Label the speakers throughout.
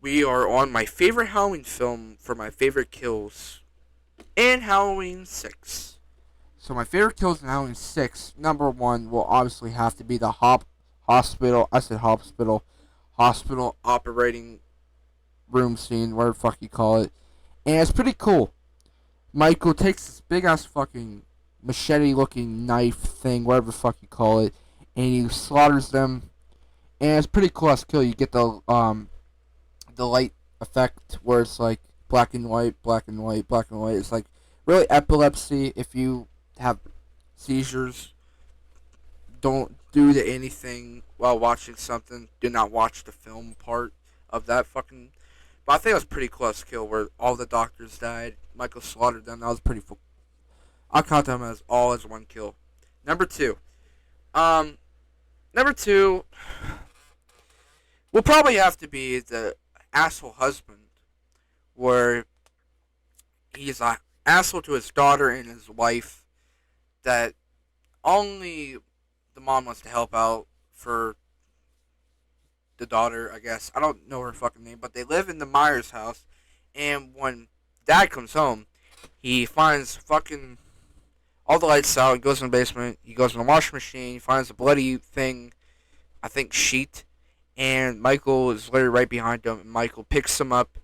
Speaker 1: We are on my favorite Halloween film for my favorite kills in Halloween 6.
Speaker 2: So my favorite kills in Halloween 6, number one will obviously have to be the hospital. I said hospital operating room scene, whatever the fuck you call it. And it's pretty cool. Michael takes this big ass fucking machete looking knife thing, whatever the fuck you call it, and he slaughters them. And it's pretty cool as kill. You get the light effect where it's like black and white, black and white, black and white. It's like really epilepsy. If you have seizures, don't do anything while watching something. Do not watch the film part of that fucking. But I think it was pretty close kill where all the doctors died. Michael slaughtered them. That was pretty. I'll count them as all as one kill. Number two. Um, Number two will probably have to be the asshole husband, where he's an asshole to his daughter and his wife that only the mom wants to help out for the daughter, I guess. I don't know her fucking name, but they live in the Myers house. And when dad comes home, he finds fucking all the lights out. He goes in the basement. He goes in the washing machine. He finds a bloody thing, I think sheet. And Michael is literally right behind him. And Michael picks him up,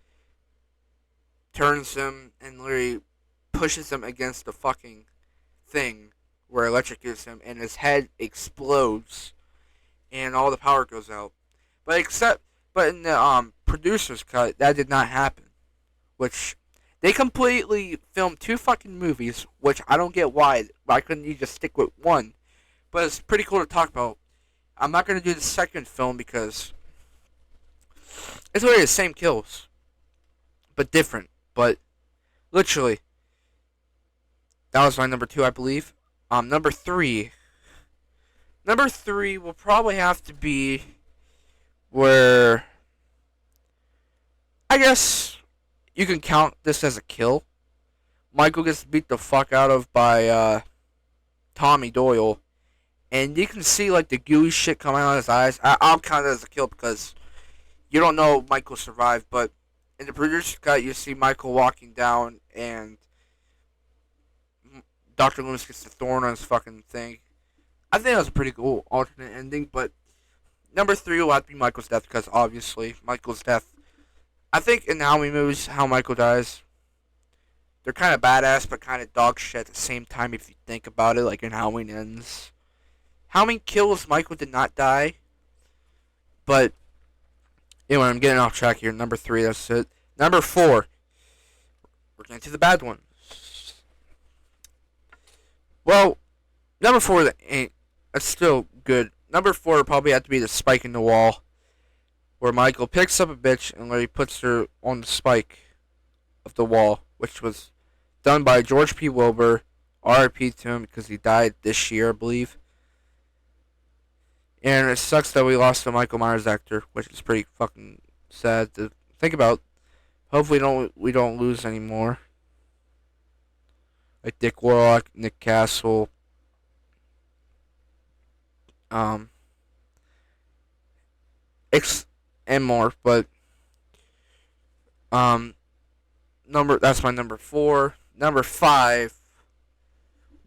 Speaker 2: turns him, and literally pushes him against the fucking thing where electric hits him. And his head explodes. And all the power goes out. But in the producer's cut, that did not happen. Which they completely filmed two fucking movies, which I don't get why. Why couldn't you just stick with one? But it's pretty cool to talk about. I'm not gonna do the second film because it's literally the same kills, but different. But literally, that was my number two, I believe. Number three. Number three will probably have to be where I guess you can count this as a kill. Michael gets beat the fuck out of by Tommy Doyle, and you can see like the gooey shit coming out of his eyes. I'll count it as a kill because you don't know Michael survived, but in the producer's cut, you see Michael walking down, and Dr. Loomis gets the thorn on his fucking thing. I think that was a pretty cool alternate ending, but number three will have to be Michael's death because obviously Michael's death. I think in the Halloween movies, how Michael dies, they're kind of badass but kind of dog shit at the same time if you think about it, like in Halloween Ends. Halloween Kills, Michael did not die, but anyway, I'm getting off track here. Number three, that's it. Number four, we're getting to the bad one. Well, number four ain't. That's still good. Number four would probably have to be the spike in the wall, where Michael picks up a bitch and Larry puts her on the spike of the wall, which was done by George P. Wilbur. R.I.P. to him because he died this year, I believe. And it sucks that we lost the Michael Myers actor, which is pretty fucking sad to think about. Hopefully, we don't lose anymore. Like Dick Warlock, Nick Castle, um, and more. But um, that's my number four. Number five.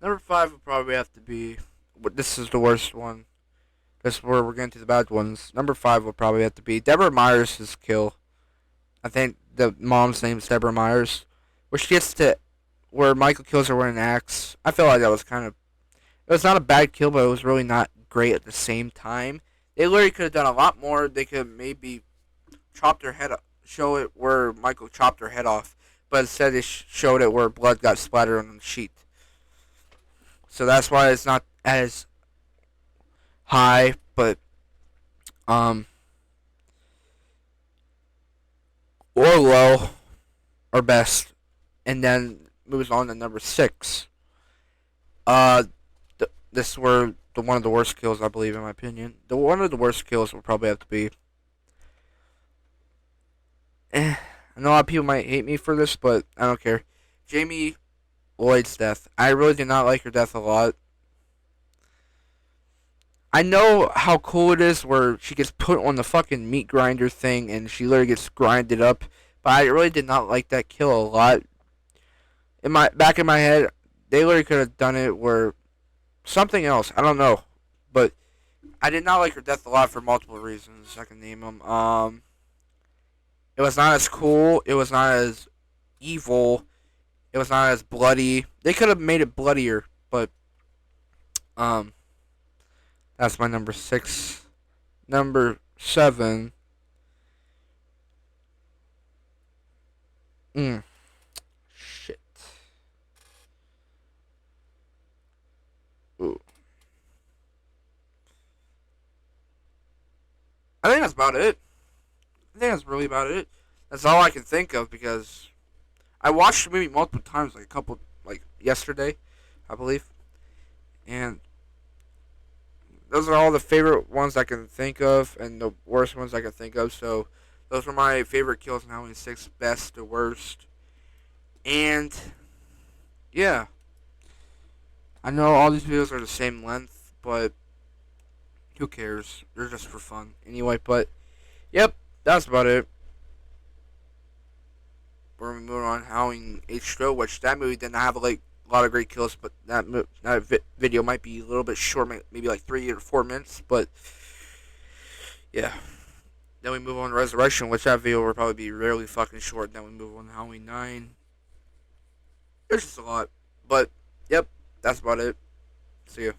Speaker 2: Number five would probably have to be. This is the worst one. This is where we're getting to the bad ones. Number five would probably have to be Deborah Myers' kill. I think the mom's name is Deborah Myers, where she gets to where Michael kills her with an axe. I feel like that was kind of. It was not a bad kill, but it was really not great at the same time. They literally could have done a lot more. They could maybe chopped her head up, show it where Michael chopped her head off, but instead they showed it where blood got splattered on the sheet. So that's why it's not as high, but um or low or best, and then moves on to number six. Uh, this were the one of the worst kills I believe in my opinion. The one of the worst kills will probably have to be. I know a lot of people might hate me for this, but I don't care. Jamie Lloyd's death. I really did not like her death a lot.
Speaker 1: I know how cool it is where she gets put on the fucking meat grinder thing and she literally gets grinded up. But I really did not like that kill a lot. In my back in my head, they literally could have done it where something else. I don't know, but I did not like her death a lot for multiple reasons. I can name them. It was not as cool. It was not as evil. It was not as bloody. They could have made it bloodier, but um, that's my number 6. Number 7. Mm, shit. Ooh. I think that's about it. I think that's really about it. That's all I can think of because I watched the movie multiple times, like a couple, like yesterday, I believe, and those are all the favorite ones I can think of and the worst ones I can think of. So those are my favorite kills in Halloween 6, best to worst. And yeah, I know all these videos are the same length, but who cares? They're just for fun anyway. But yep, that's about it. We're moving on Howling H2O, which that movie did not have a lot of great kills, but that video might be a little bit short, maybe like 3 or 4 minutes. But yeah, then we move on to Resurrection, which that video will probably be really fucking short. Then we move on to Halloween 9. There's just a lot, but yep, that's about it. See ya.